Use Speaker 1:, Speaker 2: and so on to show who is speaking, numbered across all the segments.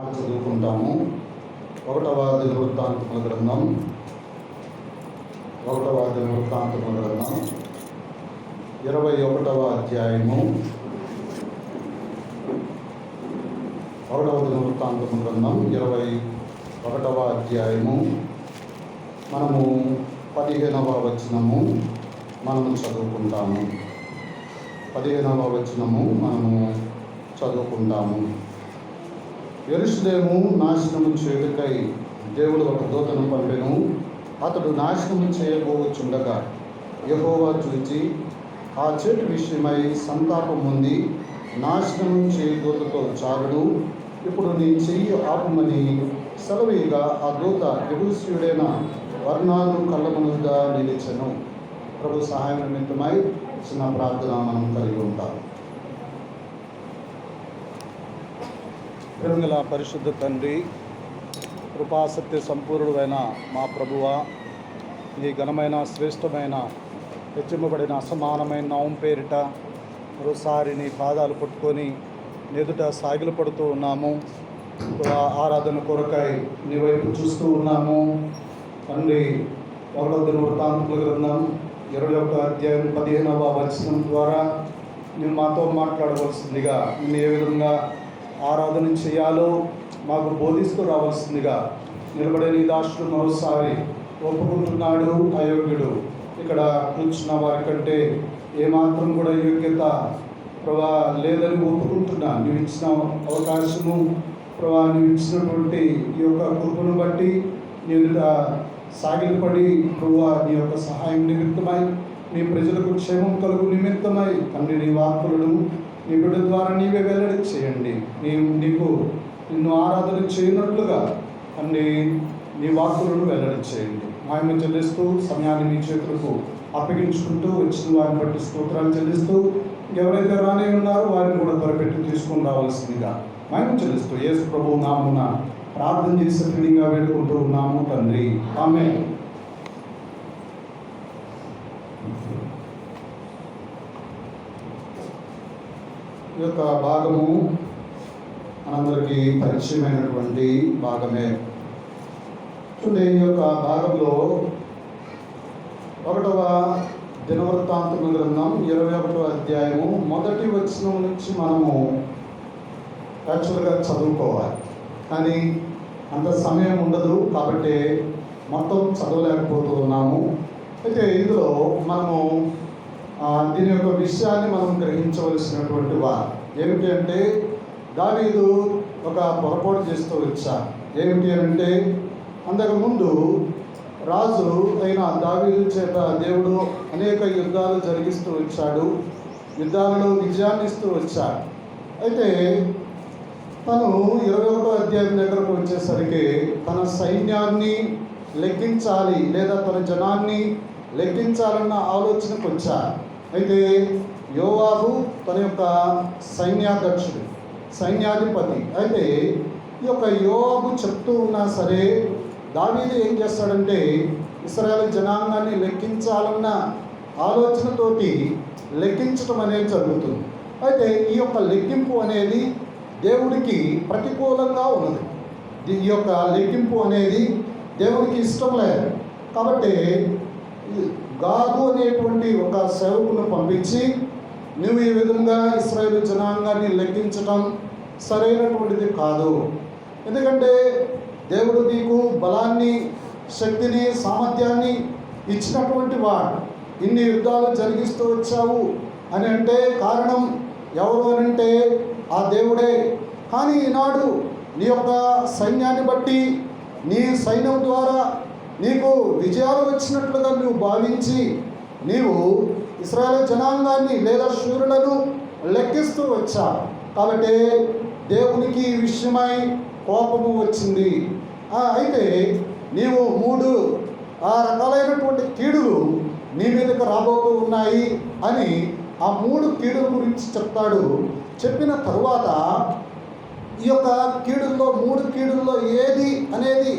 Speaker 1: చదువుకుంటాము. 1వ దినవృత్తాంతముల గ్రంథం 21వ అధ్యాయము. 1వ దినవృత్తాంతముల గ్రంథం 21వ అధ్యాయము. మనము 15వ వచనము మనము చదువుకుంటాము. 15వ వచనము మనము చదువుకుంటాము. యెరూషలేము నాశనము చేయుటకై దేవుడు ఒక దూతను పంపెను. అతడు నాశనము చేయబోచుండగా యెహోవా చూచి ఆ చెట్టు విషయమై సంతాపం ఉంది, నాశనము చేయు దూతతో చాలుడు, ఇప్పుడు నీ చెయ్యి ఆపుమని సెలవీగా ఆ దూత యెబూసీయుడైన వర్ణాను కళ్ళమునుగా నిలిచెను. ప్రభు సహాయం నిమిత్తమై చిన్న ప్రార్థన మనం కలిగి ఉంటాం. ప్రేమగల పరిశుద్ధ తండ్రి, కృపాసత్య సంపూర్ణుడైన మా ప్రభువా, నీ ఘనమైన శ్రేష్టమైన హెచ్చింపబడిన అసమానమైన నామం పేరిట మరోసారి నీ పాదాలు పట్టుకొని ఎదుట సాగిలు పడుతూ ఉన్నాము. ఆరాధన కొరకై నీ వైపు చూస్తూ ఉన్నాము. తండ్రి, 1వ దినవృత్తాంతముల గ్రంథం 21వ అధ్యాయం 15వ వచనం ద్వారా నువ్వు మాతో మాట్లాడవలసిందిగా, నేను ఏ విధంగా ఆరాధన చేయాలో మాకు బోధిస్తూ రావాల్సిందిగా నిలబడే నీ దాసుడు మరోసారి ఒప్పుకుంటున్నాడు. అయోగ్యుడు, ఇక్కడ కూర్చున్న వారి కంటే ఏమాత్రం కూడా యోగ్యత ప్రభా లేదని ఒప్పుకుంటున్నా. నువ్వు ఇచ్చిన అవకాశము ప్రభా, నువ్వు ఇచ్చినటువంటి ఈ యొక్క కృపను బట్టి నీ సాగిలపడి ప్రభా, నీ యొక్క సహాయం నిమిత్తమై, నీ ప్రజలకు క్షేమం కలుగు నిమిత్తమై తండ్రి నీ వాక్కులను నీ బిడ్డ ద్వారా నీవే వెల్లడి చేయండి. నిన్ను ఆరాధన చేయనట్లుగా అన్ని నీ వాక్కులను వెల్లడి చేయండి. మాయమ చెల్లిస్తూ సమయాన్ని నీ చేతులకు అప్పగించుకుంటూ వచ్చిన వారిని బట్టి స్తోత్రాలు చెల్లిస్తూ ఎవరైతే రాని ఉన్నారో వారిని కూడా త్వరపెట్టి తీసుకొని రావాల్సిందిగా మాయమ చెల్లిస్తూ యేసు ప్రభువు నామమున ప్రార్థన చేసి క్లీన్గా వేడుకుంటూ ఉన్నాము తండ్రి, ఆమేన్. ఈ యొక్క భాగము మనందరికీ పరిచయమైనటువంటి భాగమే. చూడండి, ఈ యొక్క భాగంలో 1వ దినవృత్తాంతముల గ్రంథం 21వ అధ్యాయము 1వ వచనం నుంచి మనము యాక్చువల్గా చదువుకోవాలి, కానీ అంత సమయం ఉండదు కాబట్టి మొత్తం చదవలేకపోతూ ఉన్నాము. అయితే ఇందులో మనము దీని యొక్క విషయాన్ని మనం గ్రహించవలసినటువంటి వారు ఏమిటి అంటే, దావీదు ఒక పొరపాటు చేస్తూ వచ్చారు. ఏమిటి అంటే, అంతకుముందు రాజు అయిన దావీదు చేత దేవుడు అనేక యుద్ధాలు జరిగిస్తూ వచ్చాడు, యుద్ధాలలో విజయాన్ని ఇస్తూ వచ్చాడు. అయితే తను 21వ అధ్యాయం దగ్గరకు వచ్చేసరికి తన సైన్యాన్ని లెక్కించాలి లేదా తన జనాన్ని లెక్కించాలన్న ఆలోచనకు వచ్చారు. అయితే యోవాబు తన యొక్క సైన్యాధ్యక్షుడు, సైన్యాధిపతి. అయితే ఈ యొక్క యోవాబు చెప్తూ ఉన్నా సరే దావీదు ఏం చేస్తాడంటే, ఇశ్రాయేలు జనాంగాన్ని లెక్కించాలన్న ఆలోచనతోటి లెక్కించడం అనేది జరుగుతుంది. అయితే ఈ యొక్క లెక్కింపు అనేది దేవుడికి ప్రతికూలంగా ఉన్నది. ఈ యొక్క లెక్కింపు అనేది దేవుడికి ఇష్టం లేదు. కాబట్టి గాదు అనేటువంటి ఒక సేవకును పంపించి, నువ్వు ఈ విధంగా ఇశ్రాయేలు జనాంగాన్ని లెక్కించటం సరైనటువంటిది కాదు. ఎందుకంటే దేవుడు నీకు బలాన్ని, శక్తిని, సామర్థ్యాన్ని ఇచ్చినటువంటి వాడు. ఇన్ని యుద్ధాలు జరిగిస్తూ వచ్చావు అని అంటే కారణం ఎవరు అని అంటే ఆ దేవుడే. కానీ ఈనాడు నీ యొక్క సైన్యాన్ని బట్టి, నీ సైన్యం ద్వారా నీకు విజయాలు వచ్చినట్లుగా నువ్వు భావించి నీవు ఇశ్రాయేలు జనాంగాన్ని లేదా శూరులను లెక్కిస్తూ వచ్చావు. కాబట్టి దేవునికి ఈ విషయమై కోపము వచ్చింది. అయితే నీవు 3 రకాలైనటువంటి కీడులు నీ మీదకు రాబోతూ ఉన్నాయి అని ఆ 3 కీడుల గురించి చెప్తాడు. చెప్పిన తరువాత ఈ యొక్క కీడుల్లో 3 కీడుల్లో ఏది అనేది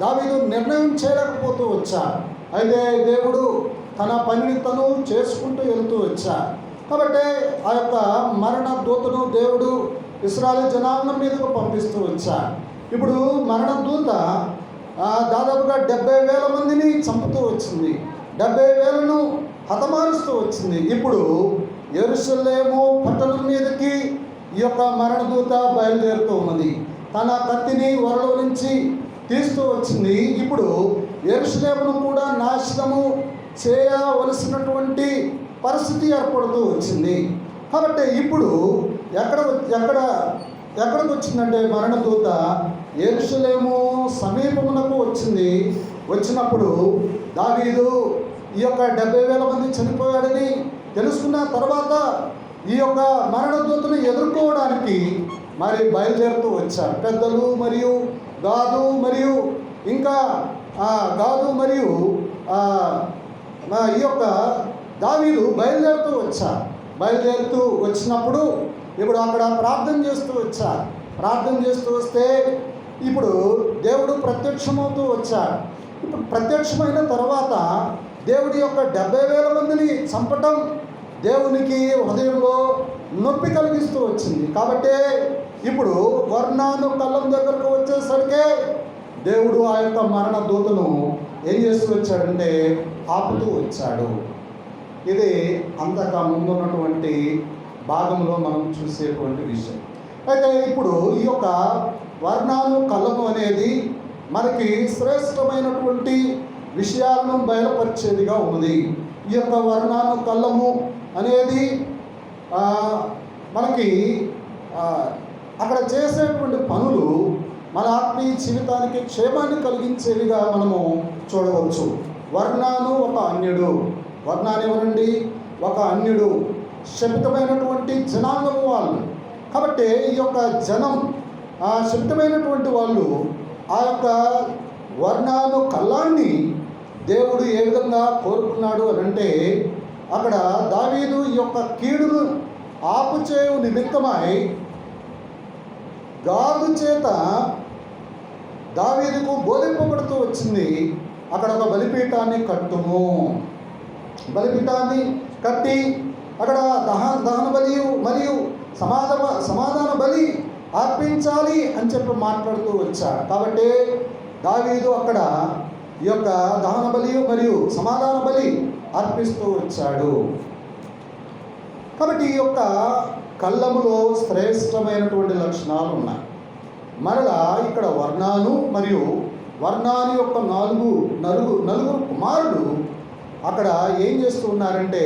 Speaker 1: దావీదు నిర్ణయం చేయలేకపోతూ వచ్చాడు. అయితే దేవుడు తన పనిని తను చేసుకుంటూ వెళ్తూ వచ్చాడు. కాబట్టి ఆ యొక్క మరణ దూతను దేవుడు ఇశ్రాయేలు జనాంగం మీదకు పంపిస్తూ వచ్చాడు. ఇప్పుడు మరణ దూత దాదాపుగా 70,000 మందిని చంపుతూ వచ్చింది, 70,000ను హతమారుస్తూ వచ్చింది. ఇప్పుడు యెరూషలేము పట్టణం మీదకి ఈ యొక్క మరణదూత బయలుదేరుతూ ఉన్నది. తన కత్తిని వరలో నుంచి తీస్తూ వచ్చింది. ఇప్పుడు యెరూషలేమును కూడా నాశనము చేయవలసినటువంటి పరిస్థితి ఏర్పడుతూ వచ్చింది. కాబట్టి ఇప్పుడు ఎక్కడికి వచ్చిందంటే మరణదూత యెరూషలేము సమీపమునకు వచ్చింది. వచ్చినప్పుడు దావీదు ఈ యొక్క 70,000 మంది చనిపోయాడని తెలుసుకున్న తర్వాత ఈ యొక్క మరణదూతను ఎదుర్కోవడానికి మరి బయలుదేరుతూ వచ్చారు పెద్దలు మరియు గాదు మరియు ఇంకా గాదు మరియు ఈ యొక్క దావీదు బయలుదేరుతూ వచ్చినప్పుడు ఇప్పుడు అక్కడ ప్రార్థన చేస్తూ వస్తే ఇప్పుడు దేవుడు ప్రత్యక్షమవుతూ వచ్చాడు. ఇప్పుడు ప్రత్యక్షమైన తర్వాత దేవుడి యొక్క 70,000 మందిని చంపటం దేవునికి హృదయంలో నొప్పి కలిగిస్తూ వచ్చింది. కాబట్టి ఇప్పుడు వర్ణాను కళ్ళం దగ్గరకు వచ్చేసరికి దేవుడు ఆ యొక్క మరణ దూతను ఏం చేస్తూ వచ్చాడంటే ఆపుతూ వచ్చాడు. ఇది అంతగా ముందున్నటువంటి భాగంలో మనం చూసేటువంటి విషయం. అయితే ఇప్పుడు ఈ యొక్క వర్ణాను కళ్ళము అనేది మనకి శ్రేష్టమైనటువంటి విషయాలను బయలుపరిచేదిగా ఉన్నది. ఈ యొక్క వర్ణాను కళ్ళము అనేది మనకి అక్కడ చేసేటువంటి పనులు మన ఆత్మీయ జీవితానికి క్షేమాన్ని కలిగించేవిగా మనము చూడవచ్చు. వర్ణాను ఒక అన్యుడు, వర్ణాన్ని ఎవరండి? ఒక అన్యుడు, శపితమైనటువంటి జనాంగము వాళ్ళు. కాబట్టి ఈ యొక్క జనం శపితమైనటువంటి వాళ్ళు ఆ యొక్క వర్ణాను కళ్ళాన్ని దేవుడు ఏ విధంగా కోరుకున్నాడు అని అంటే అక్కడ దావీదు ఈ యొక్క కీడును ఆపుచేయు నిమిత్తమై గాదు చేత దావీదుకు బోధింపబడుతూ వచ్చింది. అక్కడ ఒక బలిపీఠాన్ని కట్టి అక్కడ దహన బలి మరియు సమాధాన బలి అర్పించాలి అని చెప్పి మాట్లాడుతూ వచ్చాడు. కాబట్టి దావీదు అక్కడ ఈ యొక్క దహన బలి మరియు సమాధాన బలి అర్పిస్తూ వచ్చాడు. కాబట్టి ఈ యొక్క కళ్ళములో శ్రేష్టమైనటువంటి లక్షణాలు ఉన్నాయి. మరలా ఇక్కడ వర్ణాను మరియు వర్ణాను యొక్క నలుగురు కుమారులు అక్కడ ఏం చేస్తూ ఉన్నారంటే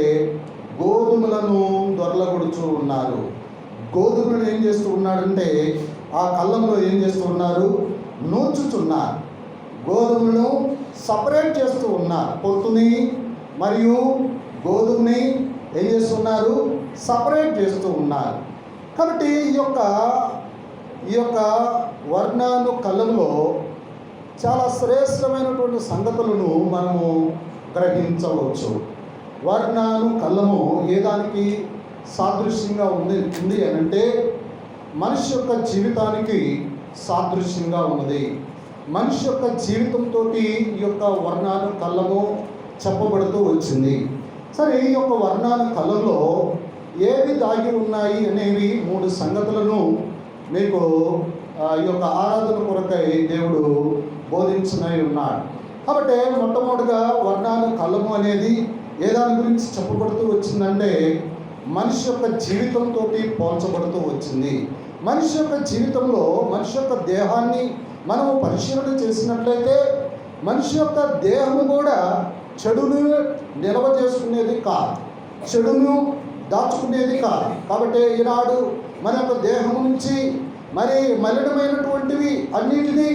Speaker 1: గోధుమలను దొరలగొడుచూ ఉన్నారు. గోధుమలను ఏం చేస్తూ ఉన్నాడంటే ఆ కళ్ళంలో ఏం చేస్తూ ఉన్నారు? నూర్చుచున్నారు. గోధుమలను సపరేట్ చేస్తూ ఉన్నారు. పొట్టుని మరియు గోధుమని ఏం చేస్తున్నారు? సపరేట్ చేస్తూ ఉన్నారు. కాబట్టి ఈ యొక్క వర్ణాను కళ్ళంలో చాలా శ్రేష్టమైనటువంటి సంగతులను మనము గ్రహించవచ్చు. వర్ణాను కళ్ళము ఏ దానికి సాదృశ్యంగా ఉంది అని అంటే మనిషి యొక్క జీవితానికి సాదృశ్యంగా ఉన్నది. మనిషి యొక్క జీవితంతో ఈ యొక్క వర్ణాను కళ్ళము చెప్పబడుతూ వచ్చింది. సరే, ఈ యొక్క వర్ణాను కళ్ళలో ఏవి దాగి ఉన్నాయి అనేవి 3 సంగతులను మీకు ఈ యొక్క ఆరాధన కొరకై దేవుడు బోధించనై ఉన్నాడు. కాబట్టి మొట్టమొదటిగా వర్ణాను కళ్ళము అనేది ఏ దాని గురించి చెప్పబడుతూ వచ్చిందంటే మనిషి యొక్క జీవితంతో పోల్చబడుతూ వచ్చింది. మనిషి యొక్క జీవితంలో మనిషి యొక్క దేహాన్ని మనము పరిశీలన చేసినట్లయితే మనిషి యొక్క దేహము కూడా చెడును నిల్వ చేసుకునేది కాదు, చెడును దాచుకునేది కాదు. కాబట్టి ఈనాడు మన యొక్క దేహం నుంచి మరి మలినమైనటువంటివి అన్నిటినీ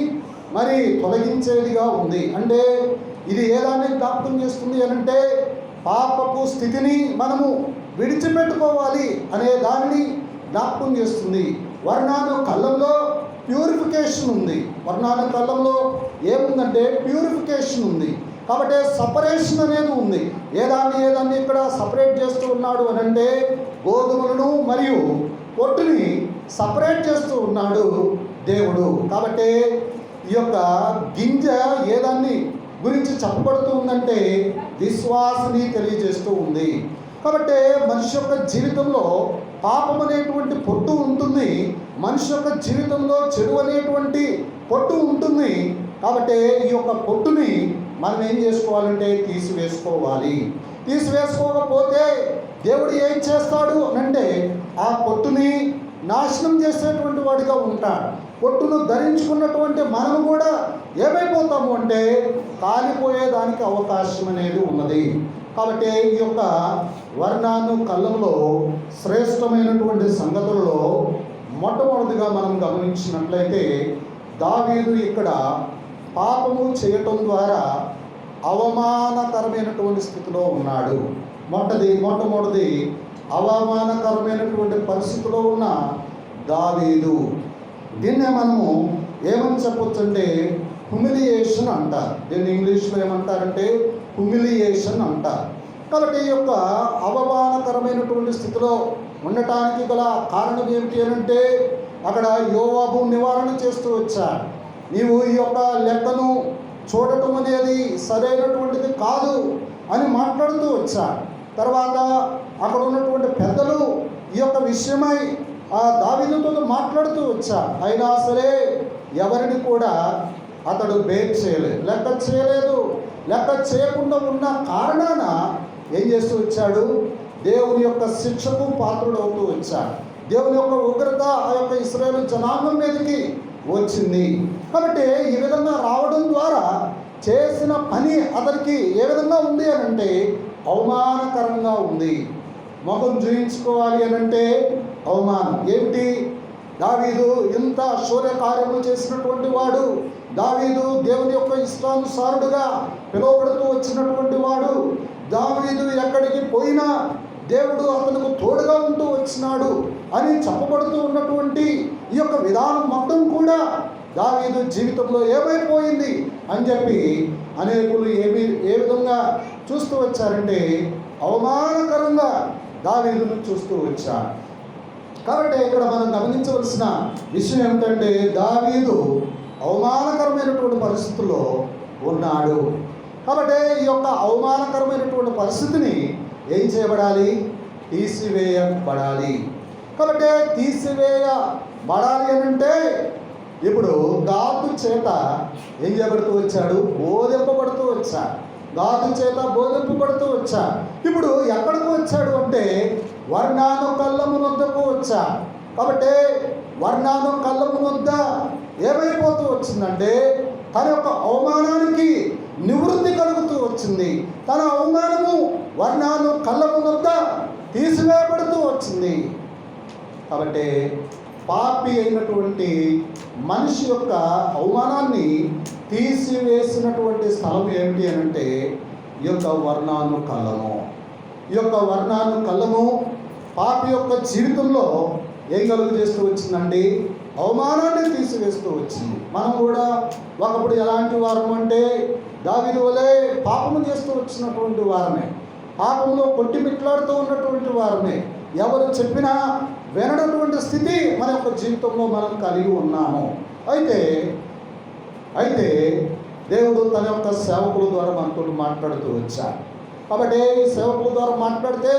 Speaker 1: మరి తొలగించేదిగా ఉంది. అంటే ఇది ఏదాన్ని జ్ఞాపకం చేస్తుంది అనంటే పాపపు స్థితిని మనము విడిచిపెట్టుకోవాలి అనే దానిని జ్ఞాపకం చేస్తుంది. వర్ణాను కళ్ళంలో ప్యూరిఫికేషన్ ఉంది. వర్ణాను కళ్ళంలో ఏముందంటే ప్యూరిఫికేషన్ ఉంది. కాబట్టి సపరేషన్ అనేది ఉంది. ఏదాన్ని ఇక్కడ సపరేట్ చేస్తూ ఉన్నాడు అని అంటే గోధుమలను మరియు పొట్టుని సపరేట్ చేస్తూ ఉన్నాడు దేవుడు. కాబట్టి ఈ యొక్క గింజ ఏదాన్ని గురించి చెప్పబడుతూ ఉందంటే విశ్వాసని తెలియజేస్తూ ఉంది. కాబట్టి మనిషి యొక్క జీవితంలో పాపం అనేటువంటి పొట్టు ఉంటుంది, మనిషి యొక్క జీవితంలో చెడు అనేటువంటి పొట్టు ఉంటుంది. కాబట్టి ఈ యొక్క పొట్టుని మనం ఏం చేసుకోవాలంటే తీసివేసుకోవాలి. తీసివేసుకోకపోతే దేవుడు ఏం చేస్తాడు అంటే ఆ పొట్టుని నాశనం చేసేటువంటి వాడిగా ఉంటాడు. పొట్టును ధరించుకున్నటువంటి మనం కూడా ఏమైపోతాము అంటే కాలిపోయేదానికి అవకాశం అనేది ఉన్నది. కాబట్టి ఈ యొక్క వర్ణాను కళ్ళంలో శ్రేష్టమైనటువంటి సంగతులలో మొట్టమొదటిగా మనం గమనించినట్లయితే దావీదు ఇక్కడ పాపము చేయటం ద్వారా అవమానకరమైనటువంటి స్థితిలో ఉన్నాడు. మొట్టమొదటిది అవమానకరమైనటువంటి పరిస్థితిలో ఉన్న దావీదు. దీన్నే మనము ఏమని చెప్పొచ్చు అంటే హ్యూమిలియేషన్ అంటారు. దీన్ని ఇంగ్లీష్లో ఏమంటారంటే హ్యూమిలియేషన్ అంటారు. కాబట్టి ఈ యొక్క అవమానకరమైనటువంటి స్థితిలో ఉండటానికి గల కారణం ఏమిటి అంటే అక్కడ యోవాబు నివారణ చేస్తూ వచ్చాడు. నీవు ఈ యొక్క లెక్కను చూడటం అనేది సరైనటువంటిది కాదు అని మాట్లాడుతూ వచ్చాడు. తర్వాత అక్కడ ఉన్నటువంటి పెద్దలు ఈ యొక్క విషయమై ఆ దావీదుతో మాట్లాడుతూ వచ్చాడు. అయినా సరే ఎవరిని కూడా అతడు బేర్ చేయలేదు, లెక్క చేయకుండా ఉన్న కారణాన ఏం చేస్తూ వచ్చాడు, దేవుని యొక్క శిక్షకు పాత్రుడు అవుతూ వచ్చాడు. దేవుని యొక్క ఉగ్రత ఆ యొక్క ఇశ్రాయేలు జనాంగం మీదకి వచ్చింది. కాబట్టి ఈ విధంగా రావడం ద్వారా చేసిన పని అతనికి ఏ విధంగా ఉంది అని అంటే అవమానకరంగా ఉంది. ముఖం చూయించుకోవాలి అని అంటే అవమానం. ఏమిటి, దావీదు ఇంత శౌర్యకార్యము చేసినటువంటి వాడు, దావీదు దేవుని యొక్క ఇష్టానుసారుడుగా పిలువబడుతూ వచ్చినటువంటి వాడు, దావీదు ఎక్కడికి పోయినా దేవుడు అతనికి తోడుగా ఉంటూ వచ్చినాడు అని చెప్పబడుతూ ఉన్నటువంటి ఈ యొక్క విధానం మొత్తం కూడా దావీదు జీవితంలో ఏమైపోయింది అని చెప్పి అనేకులు ఏ విధంగా చూస్తూ వచ్చారంటే అవమానకరంగా దావీదును చూస్తూ వచ్చారు. కాబట్టి ఇక్కడ మనం గమనించవలసిన విషయం ఏమిటంటే దావీదు అవమానకరమైనటువంటి పరిస్థితుల్లో ఉన్నాడు. కాబట్టి ఈ యొక్క అవమానకరమైనటువంటి పరిస్థితిని ఏం చేయబడాలి, తీసివేయబడాలి. కాబట్టి తీసివేయబడాలి అని అంటే ఇప్పుడు గాదు చేత ఏం చేయబడుతూ వచ్చాడు, బోధింపబడుతూ వచ్చాడు. గాదు చేత బోధింపబడుతూ వచ్చాడు. ఇప్పుడు ఎక్కడికి వచ్చాడు అంటే వర్ణాను కళ్ళము వద్దకు వచ్చాడు. కాబట్టి వర్ణాను కళ్ళము వద్ద ఏమైపోతూ వచ్చిందంటే తన యొక్క అవమానానికి నివృత్తి కలుగుతూ వచ్చింది. తన అవమానము వర్ణాను కళ్ళము వద్ద తీసివేయబడుతూ వచ్చింది. కాబట్టి పాపి అయినటువంటి మనిషి యొక్క అవమానాన్ని తీసివేసినటువంటి స్థలం ఏమిటి అని అంటే ఈ యొక్క వర్ణాను కళ్ళము. ఈ యొక్క వర్ణాను కళ్ళము పాపి యొక్క జీవితంలో ఏం కలుగు చేస్తూ వచ్చిందండి, అవమానాన్ని తీసివేస్తూ వచ్చింది. మనం కూడా ఒకప్పుడు ఎలాంటి వారం అంటే దావీదు వలె పాపము చేస్తూ వచ్చినటువంటి వారమే, పాపంలో కొట్టిమిట్లాడుతూ ఉన్నటువంటి వారమే, ఎవరు చెప్పినా వినటువంటి స్థితి మన యొక్క జీవితంలో మనం కలిగి ఉన్నాము. అయితే దేవుడు తన యొక్క సేవకుల ద్వారా మనతో మాట్లాడుతూ వచ్చాడు. కాబట్టి ఈ సేవకుల ద్వారా మాట్లాడితే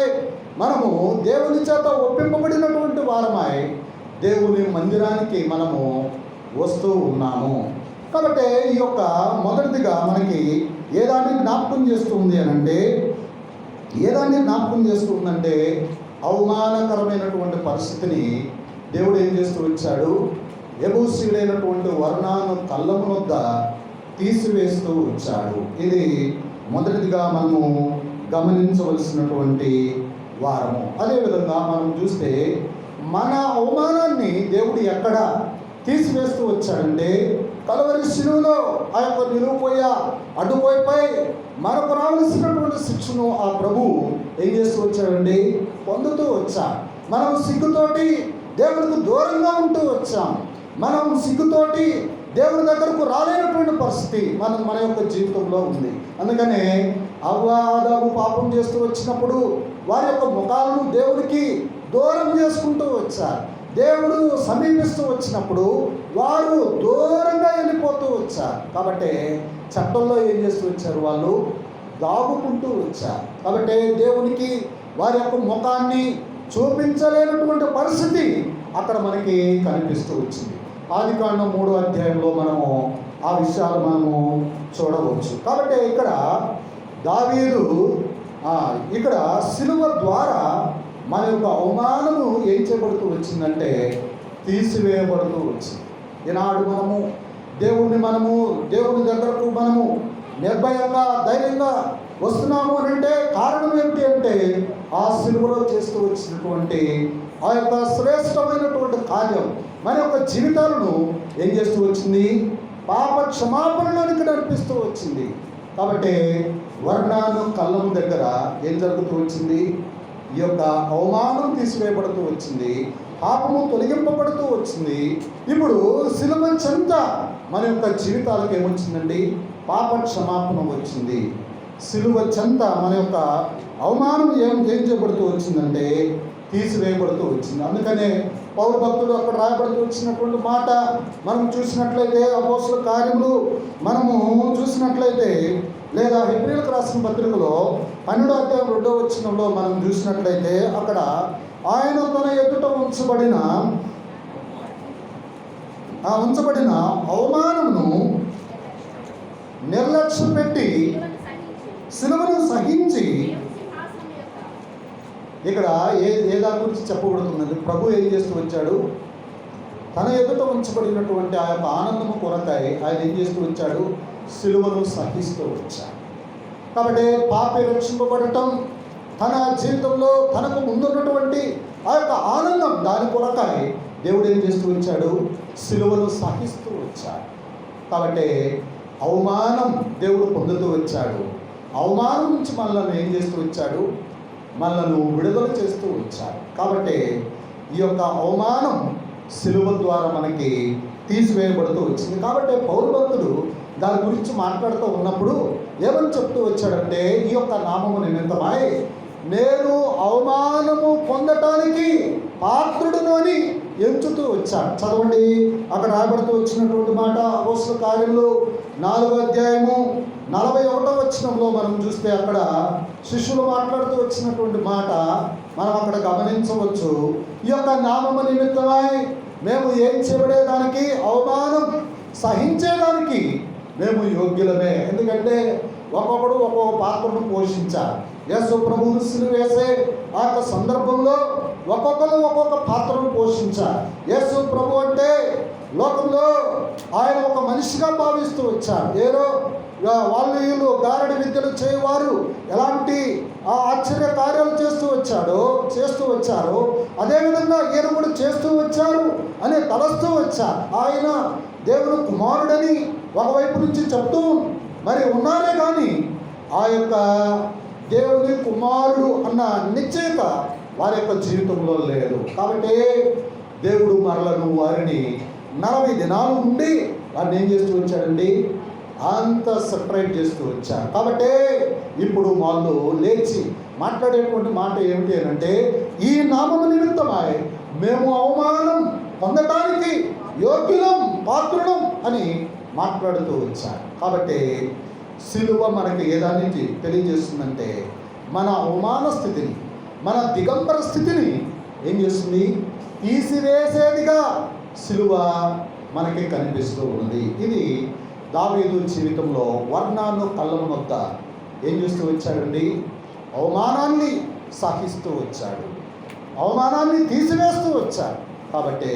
Speaker 1: మనము దేవుని చేత ఒప్పింపబడినటువంటి వారమై దేవుని మందిరానికి మనము వస్తూ ఉన్నాము. కాబట్టి ఈ యొక్క మొదటిదిగా మనకి ఏదాన్ని జ్ఞాపకం చేస్తుంది అని అంటే అవమానకరమైనటువంటి పరిస్థితిని దేవుడు ఏం చేస్తూ వచ్చాడు, యెబూసీయుడైనటువంటి వర్ణాను కళ్ళము వద్ద తీసివేస్తూ వచ్చాడు. ఇది మొదటిదిగా మనము గమనించవలసినటువంటి వారము. అదేవిధంగా మనం చూస్తే మన అవమానాన్ని దేవుడు ఎక్కడ తీసివేస్తూ వచ్చాడంటే కలవరి శిలువలో ఆ యొక్క నిలువుపోయ అడ్డుపోయిపై మనకు రావాల్సినటువంటి శిక్షను ఆ ప్రభు ఏం చేస్తూ వచ్చాడండి, పొందుతూ వచ్చాం. మనం సిగ్గుతోటి దేవునికి దూరంగా ఉంటూ వచ్చాం. మనం సిగ్గుతోటి దేవుని దగ్గరకు రాలేనటువంటి పరిస్థితి మన యొక్క జీవితంలో ఉంది. అందుకనే అవ్వ ఆదాము పాపం చేస్తూ వచ్చినప్పుడు వారి యొక్క ముఖాలను దేవునికి దూరం చేసుకుంటూ వచ్చారు. దేవుడు సమీపిస్తూ వచ్చినప్పుడు వారు దూరంగా వెళ్ళిపోతూ వచ్చారు. కాబట్టి చట్టంలో ఏం చేస్తూ వచ్చారు, వాళ్ళు దాగుకుంటూ వచ్చారు. కాబట్టి దేవునికి వారి యొక్క ముఖాన్ని చూపించలేనటువంటి పరిస్థితి అక్కడ మనకి కనిపిస్తూ వచ్చింది. ఆదికాండం 3వ అధ్యాయంలో మనము ఆ విషయాలు మనము చూడవచ్చు. కాబట్టి ఇక్కడ దావీదు ఇక్కడ సిలువ ద్వారా మన యొక్క అవమానము ఏం చేయబడుతూ వచ్చిందంటే తీసివేయబడుతూ వచ్చింది. ఈనాడు దేవుని దగ్గరకు మనము నిర్భయంగా ధైర్యంగా వస్తున్నాము అని అంటే కారణం ఏమిటి అంటే ఆ సిలువలో చేస్తూ వచ్చినటువంటి ఆ యొక్క శ్రేష్టమైనటువంటి కార్యం మన యొక్క జీవితాలను ఏం చేస్తూ వచ్చింది, పాప క్షమాపణలోనికి నడిపిస్తూ వచ్చింది. కాబట్టి వర్ణాను కళ్ళము దగ్గర ఏం జరుగుతూ వచ్చింది, ఈ యొక్క అవమానం తీసివేయబడుతూ వచ్చింది, పాపము తొలగింపబడుతూ వచ్చింది. ఇప్పుడు సిలువ చెంత మన యొక్క జీవితాలకు ఏమొచ్చిందండి, పాప క్షమాపణ వచ్చింది. సిలువ చెంత మన యొక్క అవమానం ఏం చేయబడుతూ వచ్చిందంటే తీసివేయబడుతూ వచ్చింది. అందుకనే పౌరు భక్తులు అక్కడ రాయబడుతూ వచ్చినటువంటి మాట మనం చూసినట్లయితే అపోస్తల కార్యములు మనము చూసినట్లయితే లేదా హెబ్రీయులకు రాసిన పత్రికలో 12వ అధ్యాయం 2వ వచనంలో మనం చూసినట్లయితే అక్కడ ఆయన తన ఎదుట ఉంచబడిన అవమానమును నిర్లక్ష్యం పెట్టి సిలువను సహించి, ఇక్కడ ఏ దాని గురించి చెప్పబడుతుందండి, ప్రభు ఏం చేస్తూ వచ్చాడు, తన ఎదుట ఉంచబడినటువంటి ఆ యొక్క ఆనందము కొరకాయ ఆయన ఏం చేస్తూ వచ్చాడు, సిలువను సహిస్తూ వచ్చాడు. కాబట్టి పాపి రక్షింపబడటం, తన జీవితంలో తనకు ముందున్నటువంటి ఆ యొక్క ఆనందం, దాని కొరకాయ దేవుడు ఏం చేస్తూ వచ్చాడు, సిలువను సహిస్తూ వచ్చాడు. కాబట్టి అవమానం దేవుడు పొందుతూ వచ్చాడు. అవమానం నుంచి మనల్ని ఏం చేస్తూ వచ్చాడు, మనల్ని విడుదల చేస్తూ వచ్చాడు. కాబట్టి ఈ యొక్క అవమానం సిలువ ద్వారా మనకి తీసివేయబడుతూ వచ్చింది. కాబట్టి పౌరు భక్తుడు దాని గురించి మాట్లాడుతూ ఉన్నప్పుడు ఏమని చెప్తూ వచ్చాడంటే, ఈ యొక్క నామము నిమిత్తమై నేను అవమానము పొందటానికి పాత్రుడును అని ఎంచుతూ వచ్చాడు. చదవండి, అక్కడ రాయబడుతూ వచ్చినటువంటి మాట అపోస్తల కార్యములు 4వ అధ్యాయము 41వ వచనంలో మనం చూస్తే అక్కడ శిష్యులు మాట్లాడుతూ వచ్చినటువంటి మాట మనం అక్కడ గమనించవచ్చు. ఈ యొక్క నామము నిమిత్తమై మేము ఏం చేయబడేదానికి, అవమానం సహించేదానికి మేము యోగ్యులమే. ఎందుకంటే ఒక్కొక్కడు ఒక్కొక్క పాత్రను పోషించారు. యేసు ప్రభువును సిలువ వేసే ఆ యొక్క సందర్భంలో ఒక్కొక్కరు ఒక్కొక్క పాత్రను పోషించారు. యేసు ప్రభు అంటే లోకంలో ఆయన ఒక మనిషిగా భావిస్తూ వచ్చారు. ఏదో వీళ్ళు గారడి విద్యలు చేయవారు ఎలాంటి ఆశ్చర్య కార్యాలు చేస్తూ వచ్చారు అదేవిధంగా ఈయన కూడా చేస్తూ వచ్చారు అని తలస్తూ వచ్చారు. ఆయన దేవుని కుమారుడని ఒకవైపు నుంచి చెప్తూ మరి ఉన్నారే కానీ ఆ యొక్క దేవుని కుమారుడు అన్న నిశ్చయత వారి యొక్క జీవితంలో లేదు. కాబట్టి దేవుడు మరలను వారిని 40 దినాలు ఉండి వారిని ఏం చేస్తూ వచ్చాడండి, అంత సెపరేట్ చేస్తూ వచ్చారు. కాబట్టి ఇప్పుడు వాళ్ళు లేచి మాట్లాడేటువంటి మాట ఏమిటి అంటే, ఈ నామము నిమిత్తమై మేము అవమానం పొందటానికి యోగ్యులం, పాత్రులం అని మాట్లాడుతూ వచ్చారు. కాబట్టి సిలువ మనకి ఏదానికి తెలియజేస్తుందంటే, మన అవమాన స్థితిని, మన దిగంబర స్థితిని ఏం చేస్తుంది, తీసివేసేదిగా సిలువ మనకి కనిపిస్తూ ఉంది. ఇది దావీదు జీవితంలో వర్ణాను కళ్ళము వద్ద ఏం చేస్తూ వచ్చాడండి, అవమానాన్ని సహిస్తూ వచ్చాడు, అవమానాన్ని తీసివేస్తూ వచ్చాడు. కాబట్టి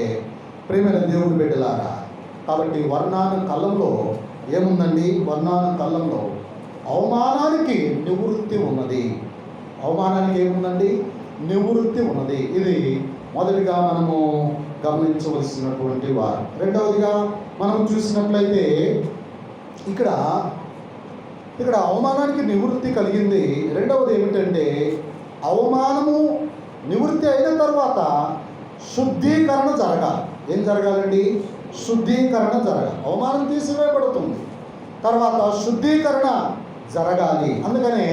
Speaker 1: ప్రియమైన దేవుని బిడ్డలారా, కాబట్టి వర్ణాను కళ్ళంలో ఏముందండి, వర్ణాను కళ్ళంలో అవమానానికి నివృత్తి ఉన్నది. అవమానానికి ఏముందండి, నివృత్తి ఉన్నది. ఇది మొదటిగా మనము గమనించవలసినటువంటి వారు. రెండవదిగా మనం చూసినట్లయితే ఇక్కడ అవమానానికి నివృత్తి కలిగింది. రెండవది ఏమిటంటే, అవమానము నివృత్తి అయిన తర్వాత శుద్ధీకరణ జరగాలి. ఏం జరగాలండి, శుద్ధీకరణ జరగాలి. అవమానం తీసివేయబడుతుంది, తర్వాత శుద్ధీకరణ జరగాలి. అందుకనే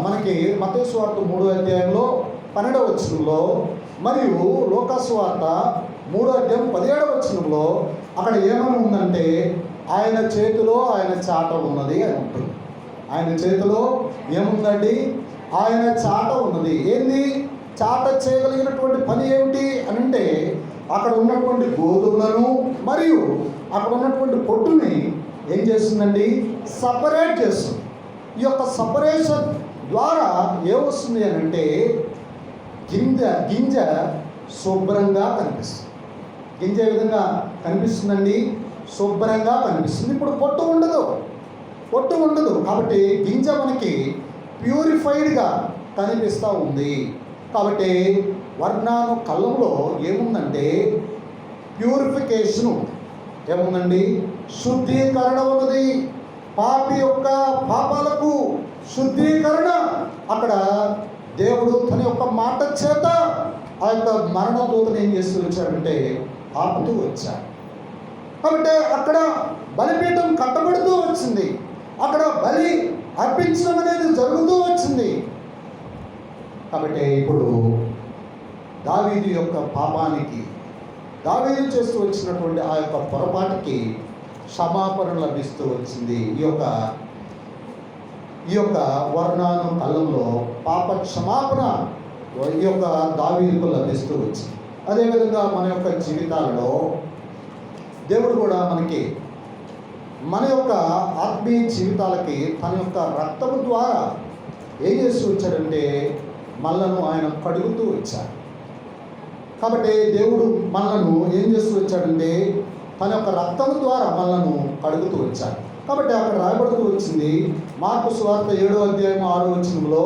Speaker 1: మనకి మత్తయి సువార్త 3వ అధ్యాయంలో 12వ వచనంలో మరియు లూకా సువార్త 3వ అధ్యాయం 17వ వచనంలో అక్కడ ఏమని ఉందంటే, ఆయన చేతిలో ఆయన చాట ఉన్నది అని ఉంటుంది. ఆయన చేతిలో ఏముందండి, ఆయన చాట ఉన్నది. ఏంది చాట చేయగలిగినటువంటి పని ఏమిటి అని అంటే, అక్కడ ఉన్నటువంటి గోధుమలను మరియు అక్కడ ఉన్నటువంటి పొట్టుని ఏం చేస్తుందండి? సపరేట్ చేస్తుంది. ఈ యొక్క సపరేషన్ ద్వారా ఏమొస్తుంది అని అంటే, గింజ శుభ్రంగా కనిపిస్తుంది. గింజ ఏ విధంగా కనిపిస్తుందండి? శుభ్రంగా కనిపిస్తుంది. ఇప్పుడు పొట్టు ఉండదు. కాబట్టి గింజ మనకి ప్యూరిఫైడ్గా కనిపిస్తూ ఉంది. కాబట్టి వర్ణాను కళ్ళంలో ఏముందంటే ప్యూరిఫికేషను ఏముందండి? శుద్ధీకరణ ఉన్నది. పాపి యొక్క పాపాలకు శుద్ధీకరణ అక్కడ దేవుడు తన యొక్క మాట చేత ఆ యొక్క మరణ దూతను ఏం చేస్తూ వచ్చాడంటే ఆపుతూ వచ్చాడు. కాబట్టి అక్కడ బలిపీఠం కట్టబడుతూ వచ్చింది. అక్కడ బలి అర్పించడం అనేది జరుగుతూ వచ్చింది. కాబట్టి ఇప్పుడు దావీదు యొక్క పాపానికి, దావీదు చేస్తూ వచ్చినటువంటి ఆ యొక్క పొరపాటుకి క్షమాపణ లభిస్తూ వచ్చింది. ఈ యొక్క వర్ణాను కళ్ళంలో పాప క్షమాపణ ఈ యొక్క దావీదుకు లభిస్తూ వచ్చింది. అదేవిధంగా మన యొక్క జీవితాలలో దేవుడు కూడా మన యొక్క ఆత్మీయ జీవితాలకి తన యొక్క రక్తము ద్వారా ఏం చేస్తూ వచ్చాడంటే మనలను ఆయన కడుగుతూ వచ్చాడు. కాబట్టి దేవుడు మనలను ఏం చేస్తూ వచ్చాడంటే తన యొక్క రక్తము ద్వారా మనలను కడుగుతూ వచ్చాడు. కాబట్టి అక్కడ రాయబడుతూ వచ్చింది మార్కు సువార్త 7వ అధ్యాయం 6వ వచనంలో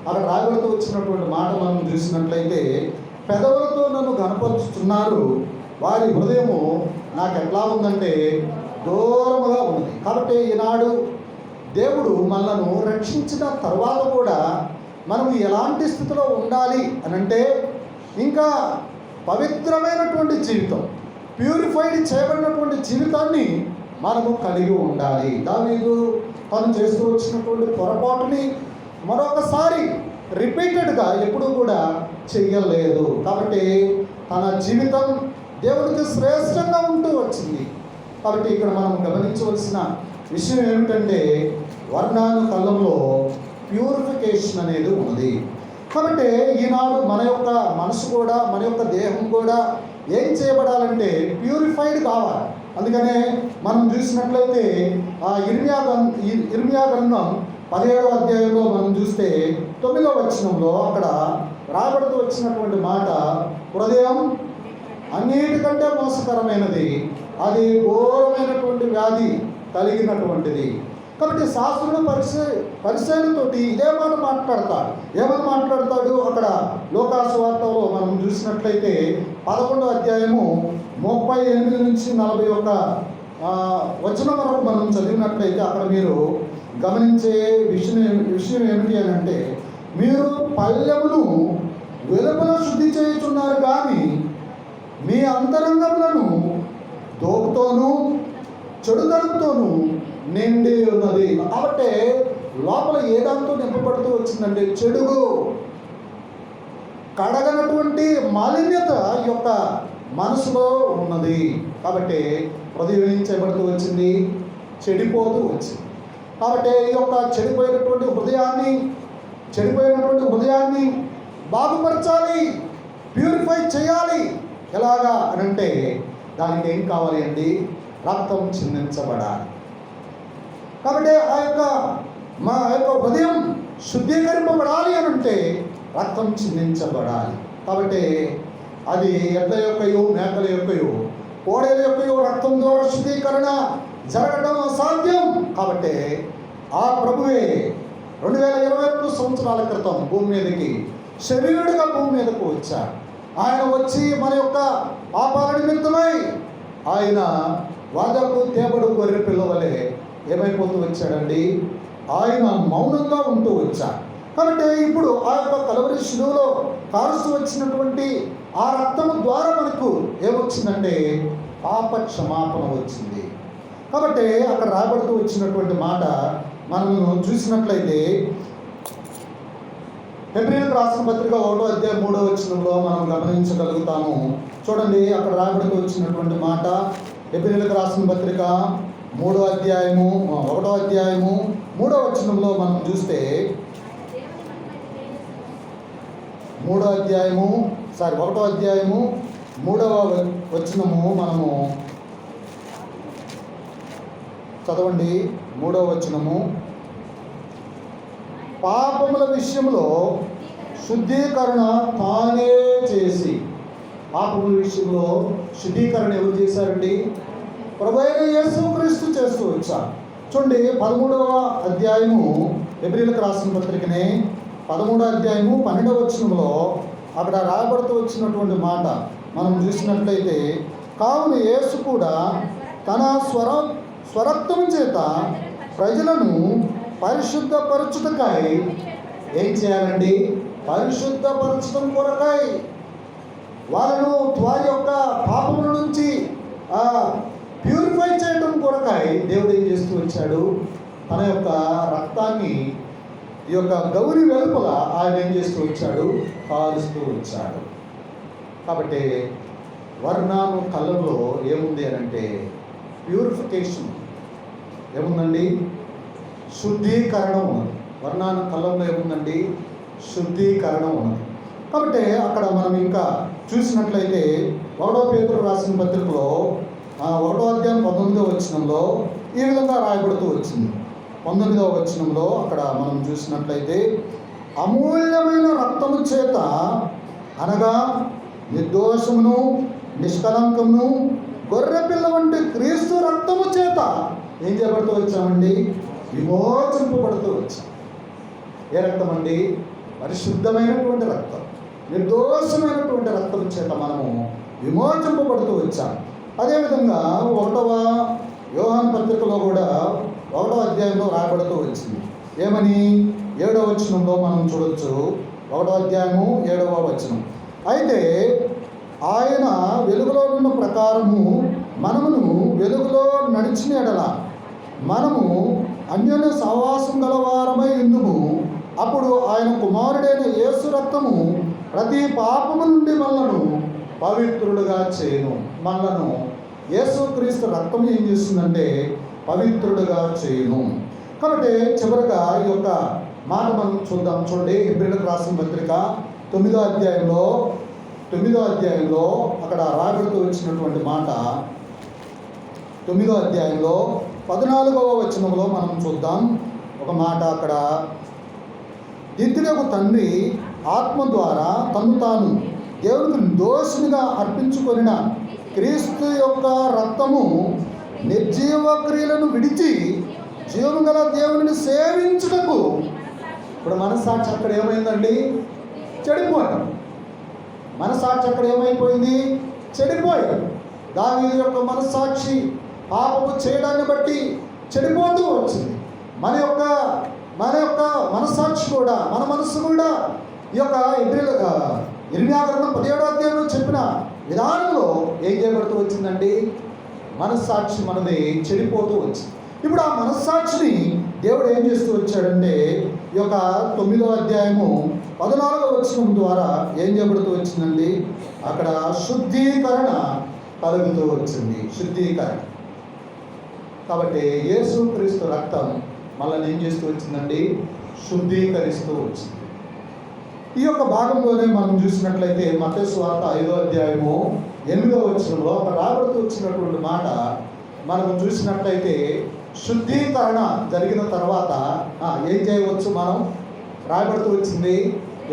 Speaker 1: అక్కడ రాయబడుతూ వచ్చినటువంటి మాట మనం చూసినట్లయితే, పెదవులతో నన్ను గనపరుచుతున్నారు, వారి హృదయము నాకు ఎట్లా ఉందంటే దూరముగా ఉంది. కాబట్టి ఈనాడు దేవుడు మనలను రక్షించిన తర్వాత కూడా మనం ఎలాంటి స్థితిలో ఉండాలి అని అంటే, ఇంకా పవిత్రమైనటువంటి జీవితం, ప్యూరిఫైడ్ చేయబడినటువంటి జీవితాన్ని మనము కలిగి ఉండాలి. దావీదు తను చేస్తూ వచ్చినటువంటి పొరపాటుని మరొకసారి రిపీటెడ్గా ఎప్పుడూ కూడా చెయ్యలేదు. కాబట్టి తన జీవితం దేవుడికి శ్రేష్టంగా ఉంటూ వచ్చింది. కాబట్టి ఇక్కడ మనం గమనించవలసిన విషయం ఏమిటంటే, వర్ణాను కళ్ళంలో ప్యూరిఫికేషన్ అనేది ఉన్నది. కాబట్టి ఈనాడు మన యొక్క మనసు కూడా, మన యొక్క దేహం కూడా ఏం చేయబడాలంటే ప్యూరిఫైడ్ కావాలి. అందుకనే మనం చూసినట్లయితే ఇర్మియా గ్రంథం 17వ అధ్యాయంలో మనం చూస్తే 9వ వచనంలో అక్కడ రాబడుతూ వచ్చినటువంటి మాట, హృదయం అన్నిటికంటే మోసకరమైనది, అది ఘోరమైనటువంటి వ్యాధి కలిగినటువంటిది. కాబట్టి శాస్త్రుడు పరిశీలనతోటి ఇదే మాట మాట్లాడతాడు. ఏమని మాట్లాడతాడు? అక్కడ లోకాసు వార్తలో మనం చూసినట్లయితే 11వ అధ్యాయము 38 నుంచి 41 వచనం వరకు మనం చదివినట్లయితే అక్కడ మీరు గమనించే విషయం ఏమిటి అని అంటే, మీరు పల్లెమును వెలుపల శుద్ధి చేయుచున్నారు కానీ మీ అంతరంగములను దోపుతోనూ చెడుదనంతోనూ నిండి ఉన్నది. కాబట్టి లోపల ఏ దాంతో నింపబడుతూ వచ్చిందంటే చెడుగు, కడగనటువంటి మాలిన్యత యొక్క మనసులో ఉన్నది. కాబట్టి హృదయం ఏం చేయబడుతూ వచ్చింది? చెడిపోతూ వచ్చింది. కాబట్టి ఈ యొక్క చెడిపోయినటువంటి హృదయాన్ని బాగుపరచాలి, ప్యూరిఫై చేయాలి. ఎలాగా అని అంటే దానికి ఏం కావాలి అండి? రక్తం చిందించబడాలి. కాబట్టి మా యొక్క హృదయం శుద్ధీకరింపబడాలి అని అంటే రక్తం చిందించబడాలి. కాబట్టి అది ఎడ్ల యొక్కయో, మేకల యొక్కయో, కోడెల యొక్కయో రక్తం ద్వారా శుద్ధీకరణ జరగడం అసాధ్యం. కాబట్టి ఆ ప్రభువే 2022 సంవత్సరాల క్రితం భూమి మీదకి శరీరుడిగా భూమి మీదకు వచ్చాడు. ఆయన వచ్చి మన యొక్క పాపాల నిమిత్తమై ఆయన వదకు తేబడు గొర్రె పిల్లవలే ఏమైపోతూ వచ్చాడండి? ఆయన మౌనంగా ఉంటూ వచ్చాడు. కాబట్టి ఇప్పుడు ఆ యొక్క కలవరి శిలువలో కారుస్తూ వచ్చినటువంటి ఆ రక్తము ద్వారా మనకు ఏమొచ్చిందంటే పాప క్షమాపణ వచ్చింది. కాబట్టి అక్కడ రాబడుతూ వచ్చినటువంటి మాట మనము చూసినట్లయితే హెబ్రీయులకు రాసిన పత్రిక 1వ అధ్యాయం 3వ వచనంలో మనం గమనించగలుగుతాము. చూడండి, అక్కడ రాబడుతూ వచ్చినటువంటి మాట హెబ్రీయులకు రాసిన పత్రిక 1వ అధ్యాయము 3వ వచనంలో మనం చూస్తే, ఒకటో అధ్యాయము 3వ వచనము మనము చదవండి. 3వ వచనము, పాపముల విషయంలో శుద్ధీకరణ తానే చేసి. పాపముల విషయంలో శుద్ధీకరణ ఎవరు చేశారండి? ప్రభువైన యేసుక్రీస్తు చేస్తూ వచ్చారు. చూడండి, 13వ అధ్యాయము హెబ్రీయులకు రాసిన పత్రికనే 13వ అధ్యాయము 12వ వచనంలో అక్కడ రాయబడుతూ వచ్చినటువంటి మాట మనం చూసినట్లయితే, కావున యేసు కూడా తన స్వరక్తము చేత ప్రజలను పరిశుద్ధపరచుటకై ఏం చేయాలండి? పరిశుద్ధపరచడం కొరకై, వాళ్ళను వారి యొక్క పాపముల నుంచి ప్యూరిఫై చేయడం కొరకై దేవుడు ఏం చేస్తూ వచ్చాడు? తన యొక్క రక్తాన్ని ఈ యొక్క గౌరి వెలుపల ఆయన ఏం చేస్తూ వచ్చాడు? కాలుస్తూ వచ్చాడు. కాబట్టి వర్ణాను కళ్ళలో ఏముంది అని అంటే ప్యూరిఫికేషన్ ఏముందండి? శుద్ధీకరణ ఉన్నది. వర్ణాను కళ్ళంలో ఏముందండి? శుద్ధీకరణ ఉన్నది. కాబట్టి అక్కడ మనం ఇంకా చూసినట్లయితే 1వ పేతురు రాసిన పత్రికలో 1వ అధ్యాయం 19వ వచనంలో ఈ విధంగా రాయబడుతూ వచ్చింది. 19వ వచనంలో అక్కడ మనం చూసినట్లయితే, అమూల్యమైన రక్తము చేత అనగా నిర్దోషమును నిష్కలంకమును గొర్రెపిల్ల వంటి క్రీస్తు రక్తము చేత ఏం చేయబడుతూ వచ్చామండి? విమోచింపబడుతూ వచ్చాం. ఏ రక్తం అండి? పరిశుద్ధమైనటువంటి రక్తం, నిర్దోషమైనటువంటి రక్తం చేత మనము విమోచింపబడుతూ వచ్చాం. అదేవిధంగా 1వ యోహాను పత్రికలో కూడా 1వ అధ్యాయంలో రాయబడుతూ వచ్చింది. ఏమని? 7వ వచనంలో మనం చూడొచ్చు. 1వ అధ్యాయము 7వ వచనం, అయితే ఆయన వెలుగులో ఉన్న ప్రకారము మనమును వెలుగులో నడిచిన ఎడల మనము అన్యోన్య సహవాసం గలవారమై ఉందుము. అప్పుడు ఆయన కుమారుడైన యేసు రక్తము ప్రతి పాపము నుండి మనలను పవిత్రుడుగా చేయను. మనలను యేసుక్రీస్తు రక్తం ఏం చేస్తుందంటే పవిత్రుడుగా చేయను. కాబట్టి చివరిగా ఈ యొక్క మాట మనం చూద్దాం. చూడండి, హెబ్రీయులకు రాసిన పత్రిక 9వ అధ్యాయంలో అక్కడ రాబడుతూ వచ్చినటువంటి మాట 9వ అధ్యాయంలో 14వ వచనంలో మనం చూద్దాం. ఒక మాట అక్కడ, నిత్యుడగు తండ్రి ఆత్మ ద్వారా తను తాను దేవునికి దోషునిగా అర్పించుకొనిన క్రీస్తు యొక్క రక్తము నిర్జీవ క్రియలను విడిచి జీవము గల దేవుని సేవించుటకు. ఇప్పుడు మనస్సాక్షి అక్కడ ఏమైందండి? చెడిపోయాం. మనస్సాక్షి అక్కడ ఏమైపోయింది? చెడిపోయాం. దావీదు యొక్క మనస్సాక్షి పాపము చేయడాన్ని బట్టి చెడిపోతూ వచ్చింది. మన యొక్క మనస్సాక్షి కూడా, మన మనస్సు కూడా ఈ యొక్క ఇర్మియా గ్రంథం 17వ అధ్యాయంలో చెప్పిన విధానంలో ఏం చేయబడుతూ వచ్చిందండి? మనస్సాక్షి మనది చెడిపోతూ వచ్చింది. ఇప్పుడు ఆ మనస్సాక్షిని దేవుడు ఏం చేస్తూ వచ్చాడంటే ఈ యొక్క 9వ అధ్యాయము 14వ వచనం ద్వారా ఏం చేయబడుతూ వచ్చిందండి? అక్కడ శుద్ధీకరణ కలుగుతూ వచ్చింది. శుద్ధీకరణ. కాబట్టి యేసుక్రీస్తు రక్తం మనల్ని ఏం చేస్తూ వచ్చిందండి? శుద్ధీకరిస్తూ వచ్చింది. ఈ యొక్క భాగంలోనే మనం చూసినట్లయితే మత్తయి సువార్త 5వ అధ్యాయము 8వ వచనంలో అక్కడ రాబడుతూ వచ్చినటువంటి మాట మనం చూసినట్లయితే, శుద్ధీకరణ జరిగిన తర్వాత ఏం చేయవచ్చు మనం? రాయబడుతూ వచ్చింది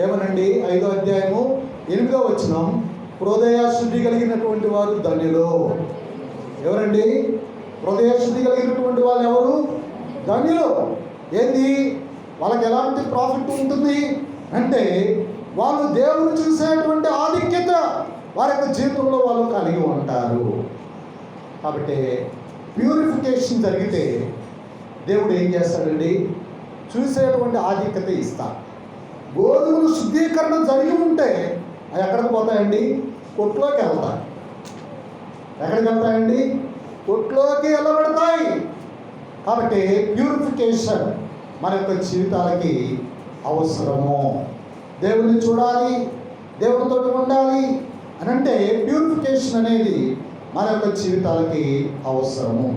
Speaker 1: ఏమనండి? 5వ అధ్యాయము 8వ వచనం, హృదయ శుద్ధి కలిగినటువంటి వారు ధన్యులు. ఎవరండి? హృదయ శుద్ధి కలిగినటువంటి వాళ్ళు ఎవరు? ధన్యులు. ఏంది వాళ్ళకి ఎలాంటి ప్రాఫిట్ ఉంటుంది అంటే, వాళ్ళు దేవుని చూసేటువంటి ఆధిక్యత వారి యొక్క జీవితంలో వాళ్ళు కలిగి ఉంటారు. కాబట్టి ప్యూరిఫికేషన్ జరిగితే దేవుడు ఏం చేస్తాడండి? చూసేటువంటి ఆధిక్యత ఇస్తాడు. గోధుమలు శుద్ధీకరణ జరిగి ఉంటే అవి ఎక్కడికి పోతాయండి? కొట్లోకి వెళ్తాయి. ఎక్కడికి వెళ్తాయండి? కొట్లోకి వెళ్ళబడతాయి. కాబట్టి ప్యూరిఫికేషన్ మన యొక్క జీవితాలకి అవసరము. దేవుని చూడాలి, దేవునితో ఉండాలి అని అంటే ప్యూరిఫికేషన్ అనేది మన యొక్క జీవితాలకి అవసరము.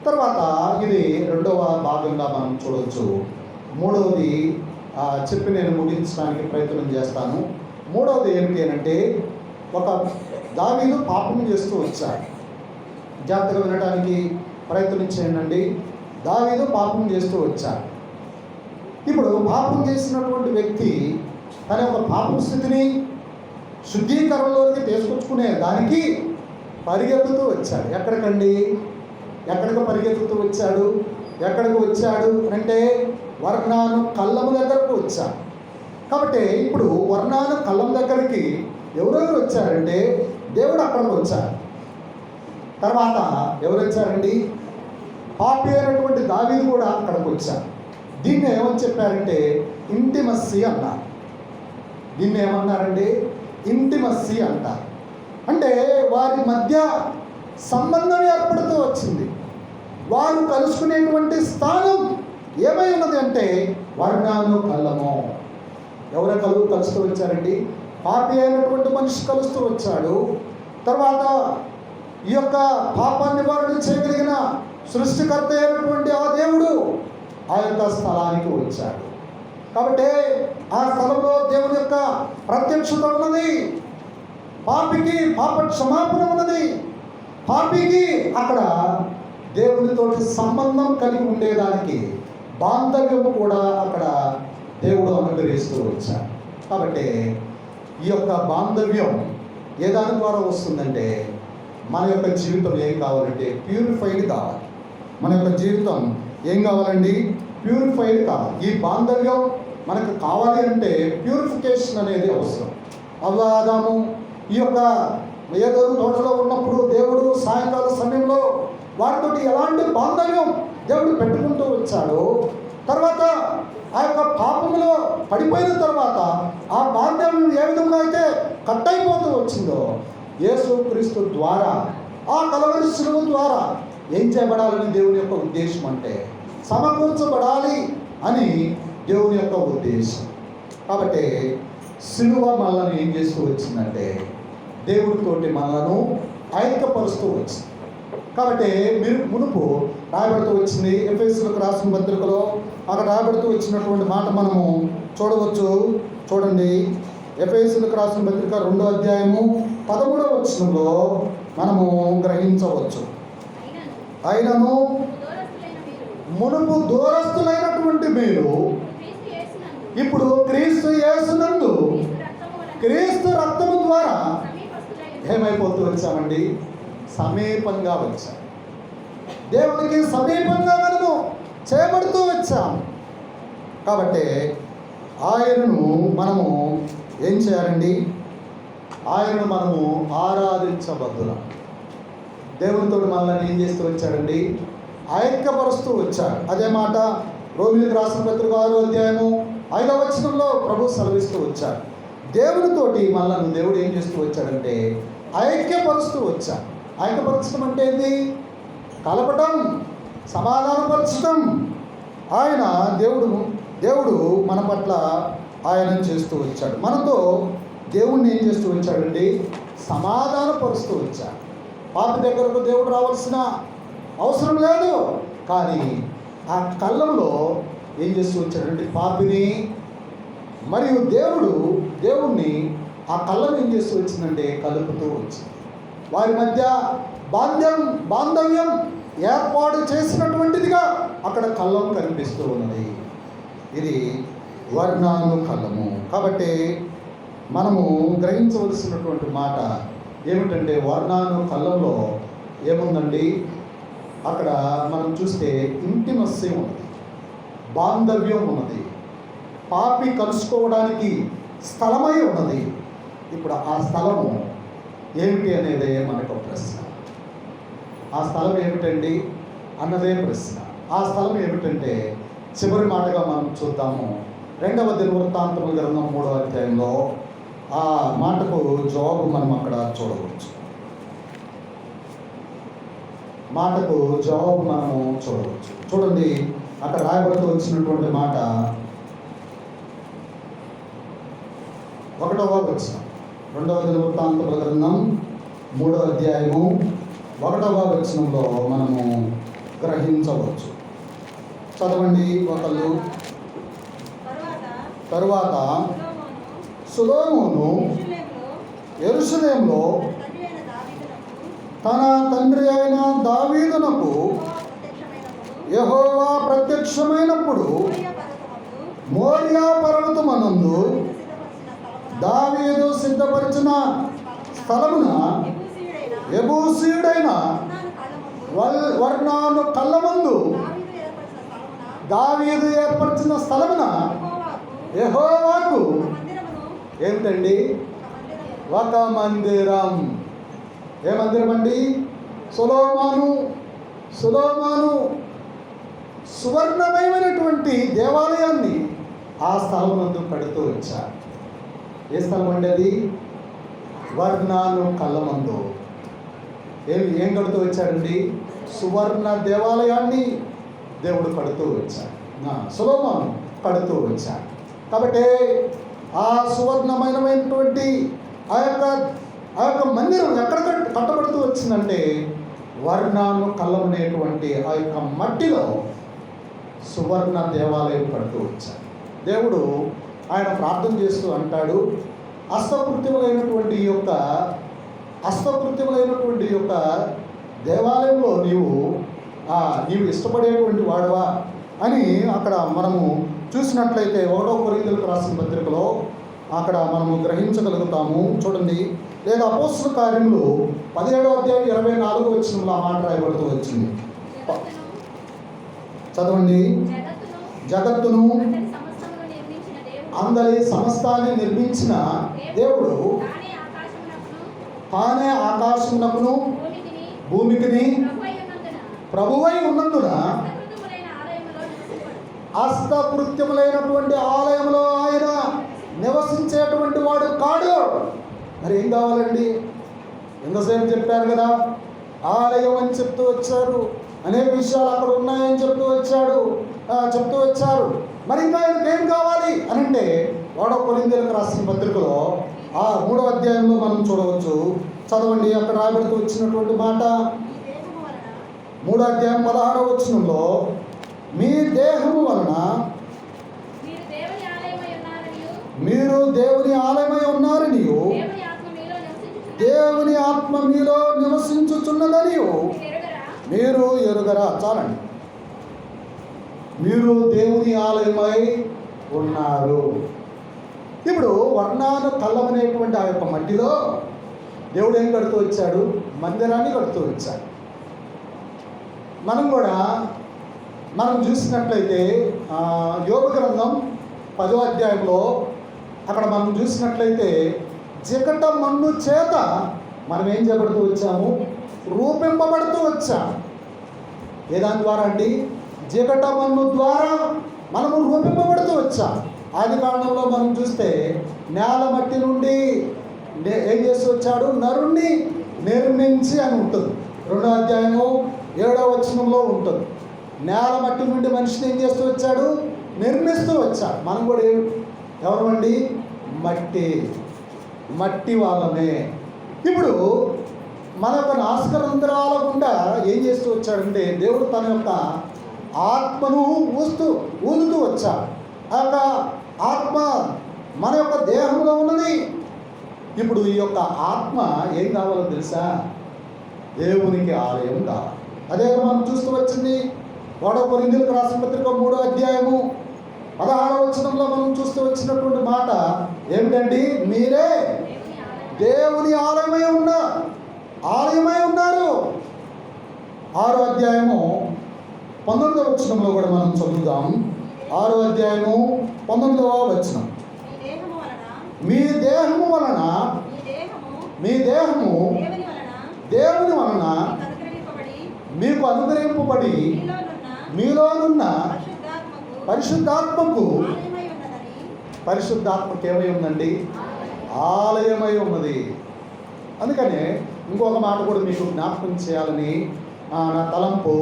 Speaker 1: తర్వాత ఇది 2వ భాగంగా మనం చూడవచ్చు. 3వది చెప్పి నేను ముగించడానికి ప్రయత్నం చేస్తాను. మూడవది ఏమిటి అంటే, ఒక దావీదు పాపం చేస్తూ వచ్చాడు. జాగ్రత్తగా వినడానికి ప్రయత్నించేయండి. దావీదు పాపం చేస్తూ వచ్చాడు. ఇప్పుడు పాపం చేసినటువంటి వ్యక్తి తన యొక్క పాపం స్థితిని శుద్ధీకరణలోకి తీసుకొచ్చుకునే దానికి పరిగెత్తుతూ వచ్చాడు. ఎక్కడికి పరిగెత్తుతూ వచ్చాడు? ఎక్కడికి వచ్చాడు అంటే వర్ణాను కళ్ళము దగ్గరకు వచ్చాడు. కాబట్టి ఇప్పుడు వర్ణాను కళ్ళం దగ్గరికి ఎవరెవరు వచ్చారంటే దేవుడు అక్కడికి వచ్చాడు. తర్వాత ఎవరు వచ్చారండి? పాపి అయినటువంటి దావీదు కూడా అక్కడికి వచ్చాడు. దీన్ని ఏమని చెప్పారంటే ఇంటిమస్సీ అన్నారు. దీన్ని ఏమన్నారండి? ఇంటిమస్సీ అంటారు. అంటే వారి మధ్య సంబంధం ఏర్పడుతూ వచ్చింది. వారు కలుసుకునేటువంటి స్థానం ఏమై ఉన్నది అంటే వర్ణాను కళ్ళము. ఎవరు కలుస్తూ వచ్చారండి? పాపి అయినటువంటి మనిషి కలుస్తూ వచ్చాడు. తర్వాత ఈ యొక్క పాపాన్ని నివారణ చేయగలిగిన సృష్టికర్త అయినటువంటి ఆ దేవుడు ఆ యొక్క స్థలానికి వచ్చాడు. కాబట్టి ఆ స్థలంలో దేవుని యొక్క ప్రత్యక్షత ఉన్నది. పాపికి పాప క్షమాపణ ఉన్నది. పాపికి అక్కడ దేవునితోటి సంబంధం కలిగి ఉండేదానికి బాంధవ్యము కూడా అక్కడ దేవుడు అనుగ్రహిస్తూ వచ్చాడు. కాబట్టి ఈ యొక్క బాంధవ్యం ఏ దాని ద్వారా వస్తుందంటే మన యొక్క జీవితం ఏం కావాలంటే ప్యూరిఫైడ్ కావాలి. మన యొక్క జీవితం ఏం కావాలండి? ప్యూరిఫైడ్ కావాలి. ఈ బాంధవ్యం మనకు కావాలి అంటే ప్యూరిఫికేషన్ అనేది అవసరం. ఆదాము ఈ యొక్క ఏదోరు తోటలో ఉన్నప్పుడు దేవుడు సాయంకాల సమయంలో వారితోటి ఎలాంటి బాంధవ్యం దేవుడు పెట్టుకుంటూ వచ్చాడు. తర్వాత ఆ యొక్క పాపంలో పడిపోయిన తర్వాత ఆ బాంధవ్యం ఏ విధంగా అయితే కట్ అయిపోతూ వచ్చిందో యేసు క్రీస్తు ద్వారా ఆ కలవరి శిలువ ద్వారా ఏం చేయబడాలని దేవుని యొక్క ఉద్దేశం అంటే సమకూర్చబడాలి అని దేవుని యొక్క ఉద్దేశం. కాబట్టి శిలువ మనల్ని ఏం చేస్తూ వచ్చిందంటే దేవుడితోటి మనలను ఐక్యపరుస్తూ వచ్చింది. కాబట్టి మీరు మునుపు రాయబడుతూ వచ్చింది ఎఫెసీయులకు రాసిన పత్రికలో అక్కడ రాయబడుతూ వచ్చినటువంటి మాట మనము చూడవచ్చు. చూడండి, ఎఫెసీయులకు రాసిన పత్రిక 2వ అధ్యాయము 13వ వచనంలో మనము గ్రహించవచ్చు. అయినను మునుపు దూరస్తులైనటువంటి మీరు ఇప్పుడు క్రీస్తు యేసునందు క్రీస్తు రక్తము ద్వారా ఏమైపోతూ వచ్చామండి? సమీపంగా వచ్చాం. దేవునికి సమీపంగా మనము చేయబడుతూ వచ్చాం. కాబట్టి ఆయనను మనము ఏం చేయాలండి? ఆయనను మనము ఆరాధించబద్దులం. దేవునితో మనల్ని ఏం చేస్తూ వచ్చాడండి? ఐక్యపరుస్తూ వచ్చాడు. అదే మాట రోమీయులకు రాసిన పత్రిక 6వ అధ్యాయము 5వ వచనంలో ప్రభు సెలవిస్తూ వచ్చాడు. దేవునితోటి మనల్ని దేవుడు ఏం చేస్తూ వచ్చాడంటే ఐక్యపరుస్తూ వచ్చాడు. ఐక్యపరచడం అంటే ఏంది? కలపటం, సమాధానపరచటం. ఆయన దేవుడు మన పట్ల ఆయన చేస్తూ వచ్చాడు. మనతో దేవుణ్ణి ఏం చేస్తూ వచ్చాడండి? సమాధానపరుస్తూ వచ్చాడు. పాపి దగ్గరకు దేవుడు రావాల్సిన అవసరం లేదు. కానీ ఆ కళ్ళంలో ఏం చేస్తూ వచ్చాడంటే పాపిని మరియు దేవుణ్ణి ఆ కళ్ళం ఏం చేస్తూ వచ్చిందంటే కలుపుతూ వచ్చింది. వారి మధ్య బాంధవ్యం ఏర్పాటు చేసినటువంటిదిగా అక్కడ కళ్ళం కనిపిస్తూ ఉన్నది. ఇది వర్ణాను కళ్ళము. కాబట్టి మనము గ్రహించవలసినటువంటి మాట ఏమిటంటే వర్ణాను కళ్ళంలో ఏముందండి? అక్కడ మనం చూస్తే ఇంటిమస్సీ ఉన్నది, బాంధవ్యం ఉన్నది, పాపి కలుసుకోవడానికి స్థలమై ఉన్నది. ఇప్పుడు ఆ స్థలము ఏమిటి అనేదే మనకు ప్రశ్న. ఆ స్థలం ఏమిటండి అన్నదే ప్రశ్న. ఆ స్థలం ఏమిటంటే చివరి మాటగా మనం చూద్దాము. 2వ దినవృత్తాంతముల గ్రంథం 3వ అధ్యాయంలో ఆ మాటకు జవాబు మనం అక్కడ చూడవచ్చు. చూడండి, అక్కడ రాయబడుతూ వచ్చినటువంటి మాట 1వ వచనం. 2వ దినవృత్తాంతముల గ్రంథం 3వ అధ్యాయము 1వ వచనంలో మనము గ్రహించవచ్చు. చదవండి ఒకళ్ళు. తరువాత సొలొమోను యెరూషలేములో తన తండ్రి అయిన దావీదునకు యెహోవా ప్రత్యక్షమైనప్పుడు మోరియా పర్వతమనందు దావీదు సిద్ధపరిచిన స్థలమున యెబూసీయుడైన వర్నాను కళ్ళ ముందు దావీదు ఏర్పరిచిన స్థలమున యెహోవాకు ఏమిటండి? ఒక మందిరం. ఏ మందిరం అండి? సొలొమోను సువర్ణమయమైనటువంటి దేవాలయాన్ని ఆ స్థలం నందు కడుతూ వచ్చారు. ఏ స్థలం అండి అది? వర్ణాను కళ్ళమందు. ఏం కడుతూ వచ్చాడండి? సువర్ణ దేవాలయాన్ని దేవుడు కడుతూ వచ్చాడు. సొలొమోను కడుతూ వచ్చాడు. కాబట్టి ఆ సువర్ణమయమైనటువంటి ఆ యొక్క మందిరం ఎక్కడ కట్టబడుతూ వచ్చిందంటే వర్ణాను కళ్ళమనేటువంటి ఆ యొక్క మట్టిలో సువర్ణ దేవాలయం కడుతూ వచ్చాడు. దేవుడు ఆయన ప్రార్థన చేస్తూ అంటాడు, హస్తకృత్యములైనటువంటి యొక్క దేవాలయంలో నీవు ఇష్టపడేటువంటి వాడువా అని అక్కడ మనము చూసినట్లయితే 1 కొరింథీయులకు రాసిన పత్రికలో అక్కడ మనము గ్రహించగలుగుతాము. చూడండి, లేదా అపోస్తలుల కార్యములు 17వ అధ్యాయం 24వ వచనంలో ఆ మాట రాయబడుతూ వచ్చింది. చదవండి. జగత్తును అందరి సమస్తాన్ని నిర్మించిన దేవుడు తానే ఆకాశమునకును భూమికిని ప్రభువై ఉన్నందున హస్తకృత్యములైనటువంటి ఆలయంలో ఆయన నివసించేటువంటి వాడు కాడు. మరి ఏం కావాలండి? ఎంతసేపు చెప్పారు కదా, ఆలయం అని చెప్తూ వచ్చారు, అనేక విషయాలు అక్కడ ఉన్నాయని చెప్తూ వచ్చారు. మరి ఇంకా ఆయనకి ఏం కావాలి అని అంటే 1 కొరింథీయులకు రాసిన పత్రికలో ఆ 3వ అధ్యాయంలో మనం చూడవచ్చు. చదవండి, అక్కడ రాబడుతూ వచ్చినటువంటి మాట 3వ అధ్యాయం 16వ వచనంలో, మీ దేహము వలన మీరు దేవుని ఆలయమై ఉన్నారనియు దేవుని ఆత్మ మీలో నివసించుచున్నదనియు మీరు ఎరుగరా. చాలండి, మీరు దేవుని ఆలయమై ఉన్నారు. ఇప్పుడు వర్ణాను కళ్ళమనేటువంటి ఆ యొక్క మట్టిలో దేవుడు ఏం కడుతూ వచ్చాడు? మందిరాన్ని కడుతూ వచ్చాడు. మనం చూసినట్లయితే యోబు గ్రంథం 10వ అధ్యాయంలో అక్కడ మనం చూసినట్లయితే జికట మన్ను చేత మనం ఏం చేయబడుతూ వచ్చాము? రూపింపబడుతూ వచ్చాము. ఏ దాని ద్వారా అండి? జికట మన్ను ద్వారా మనము రూపింపబడుతూ వచ్చాం. ఆది కాండంలో మనం చూస్తే నేల మట్టి నుండి ఏం చేస్తూ వచ్చాడు? నరుణ్ణి నిర్మించి అని ఉంటుంది. 2వ అధ్యాయము 7వ వచనంలో ఉంటుంది. నేల మట్టి నుండి మనిషిని ఏం చేస్తూ వచ్చాడు? నిర్మిస్తూ వచ్చాడు. మనం కూడా ఎవరమండి? మట్టి వాళ్ళమే. ఇప్పుడు మన యొక్క నాసికరంధ్రాల గుండా ఏం చేస్తూ వచ్చాడంటే దేవుడు తన యొక్క ఆత్మను ఊదుతూ వచ్చాడు. ఆ యొక్క ఆత్మ మన యొక్క దేహంలో ఉన్నది. ఇప్పుడు ఈ యొక్క ఆత్మ ఏం కావాలో తెలుసా? దేవునికి ఆలయం కావాలి. అదే మనం చూస్తూ వచ్చింది 1 కొరింథీయులకు రాసిన పత్రిక 3వ అధ్యాయము 16వ వచనంలో మనం చూస్తూ వచ్చినటువంటి మాట ఏమిటండి? మీరే దేవుని ఆలయమై ఉన్నారు. 6వ అధ్యాయము 19వ వచనంలో కూడా మనం చదువుదాం. 6వ అధ్యాయము 19వ వచనం, మీ దేహము వలన దేవుని వలన మీకు అనుగ్రహింపబడి మీలోనున్న పరిశుద్ధాత్మకు ఏమై ఉందండి? ఆలయమై ఉన్నది. అందుకనే ఇంకొక మాట కూడా మీకు జ్ఞాపకం చేయాలని నా తలంపు.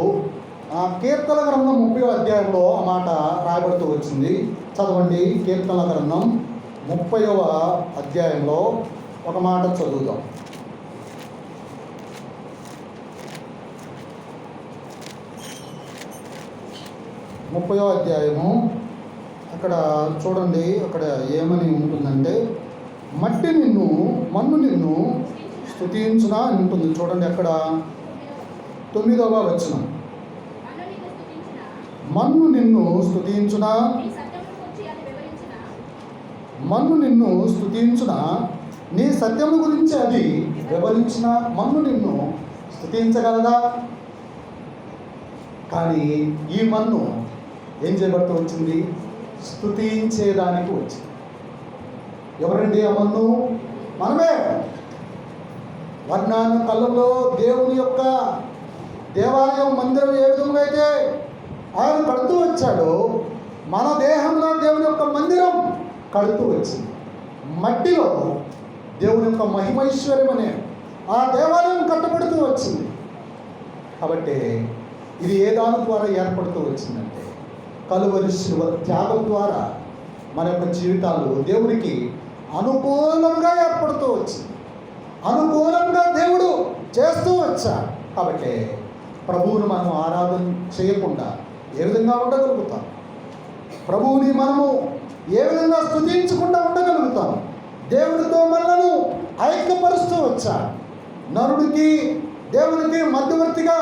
Speaker 1: కీర్తన గ్రంథం 30వ అధ్యాయంలో ఆ మాట రాయబడుతూ వచ్చింది. చదవండి, కీర్తన గ్రంథం 30వ అధ్యాయంలో ఒక మాట చదువుదాం. 30వ అధ్యాయము అక్కడ చూడండి, అక్కడ ఏమని ఉంటుందంటే మన్ను నిన్ను స్తుతించునా అని ఉంటుంది. చూడండి అక్కడ 9వ వచనం. మన్ను నిన్ను స్తుతించునా, మన్ను నిన్ను స్తుతించునా, నీ సత్యము గురించి అది వివరించిన. మన్ను నిన్ను స్తుతించగలదా? కానీ ఈ మన్ను ఏం చేయబడుతూ వచ్చింది? స్తుతించేదానికి వచ్చింది. ఎవరండి ఆ మన్ను? మనమే. వర్ణాన కాలంలో దేవుని యొక్క దేవాలయం, మందిరం ఏ విధంగా అయితే ఆయన కడుతూ వచ్చాడో, మన దేహంలో దేవుని యొక్క మందిరం కడుతూ వచ్చింది. మట్టిలో దేవుని యొక్క మహిమైశ్వర్యం అనే ఆ దేవాలయం కట్టబడుతూ వచ్చింది. కాబట్టి ఇది ఏ దాని ద్వారా ఏర్పడుతూ వచ్చిందంటే, కలువరి శిలువ త్యాగం ద్వారా మన యొక్క జీవితాలు దేవునికి అనుకూలంగా ఏర్పడుతూ వచ్చింది. అనుకూలంగా దేవుడు చేస్తూ వచ్చాడు. కాబట్టి ప్రభువును మనం ఆరాధన చేయకుండా ఏ విధంగా ఉండగలుగుతాం? ప్రభువుని మనము ఏ విధంగా స్తుతించకుండా ఉండగలుగుతాం? దేవునితో మనలను ఐక్యపరుస్తూ వచ్చాడు. నరుడికి దేవునికి మధ్యవర్తిగా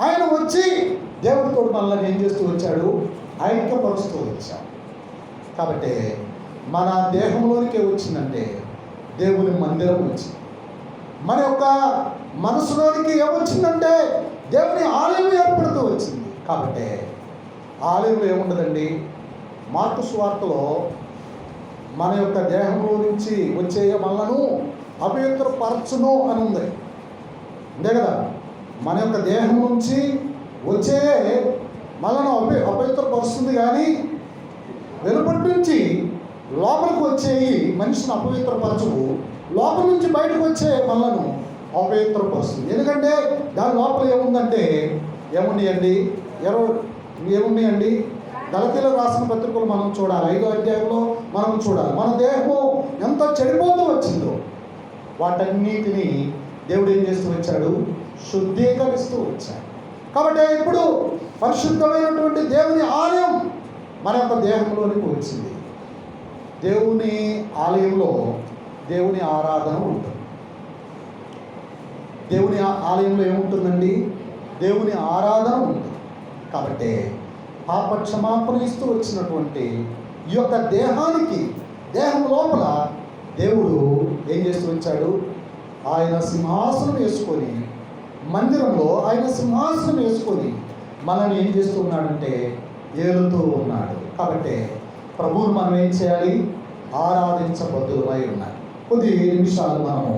Speaker 1: ఆయన వచ్చి దేవుడితో మనల్ని ఏం చేస్తూ వచ్చాడు? ఐక్యపరుస్తూ వచ్చాడు. కాబట్టి మన దేహంలోనికే వచ్చిందంటే దేవుని మందిరం వచ్చింది. మన యొక్క మనసులోనికి ఏమొచ్చిందంటే దేవుని ఆలయం ఏర్పడుతూ వచ్చింది. కాబట్టి ఆలయంలో ఏముండదండి? మార్కు సువార్తలో మన యొక్క దేహంలో నుంచి వచ్చే మనలను అపవిత్రపరచును అని ఉంది. అంతే కదా? మన యొక్క దేహం నుంచి వచ్చే మనను అపవిత్రపరుస్తుంది. కానీ వెలుపటి నుంచి లోపలికి వచ్చేవి మనిషిని అపవిత్రపరచవు. లోపల నుంచి బయటకు వచ్చే మనలను అపవిత్రపరుస్తుంది. ఎందుకంటే దాని లోపల ఏముందంటే ఏమున్నాయండి? ఏమున్నాయండి? గలతీయులకు రాసిన పత్రికలు మనం చూడాలి. 5వ అధ్యాయంలో మనం చూడాలి. మన దేహము ఎంత చెడిపోతూ వచ్చిందో వాటన్నిటినీ దేవుడు ఏం చేస్తూ వచ్చాడు? శుద్ధీకరిస్తూ వచ్చాడు. కాబట్టి ఇప్పుడు పరిశుద్ధమైనటువంటి దేవుని ఆలయం మన యొక్క దేహంలోనికి వచ్చింది. దేవుని ఆలయంలో దేవుని ఆరాధన ఉంటుంది. దేవుని ఆలయంలో ఏముంటుందండి? దేవుని ఆరాధన ఉంటుంది. కాబట్టి పాప క్షమాపణ ఇస్తూ వచ్చినటువంటి ఈ యొక్క దేహం లోపల దేవుడు ఏం చేస్తూ వచ్చాడు? ఆయన సింహాసనం వేసుకొని, మందిరంలో ఆయన సింహాసనం వేసుకొని మనల్ని ఏం చేస్తూ ఉన్నాడంటే ఏలుతూ ఉన్నాడు. కాబట్టి ప్రభువును మనం ఏం చేయాలి? ఆరాధించబద్దులమై ఉన్నాయి. కొద్ది నిమిషాలు మనము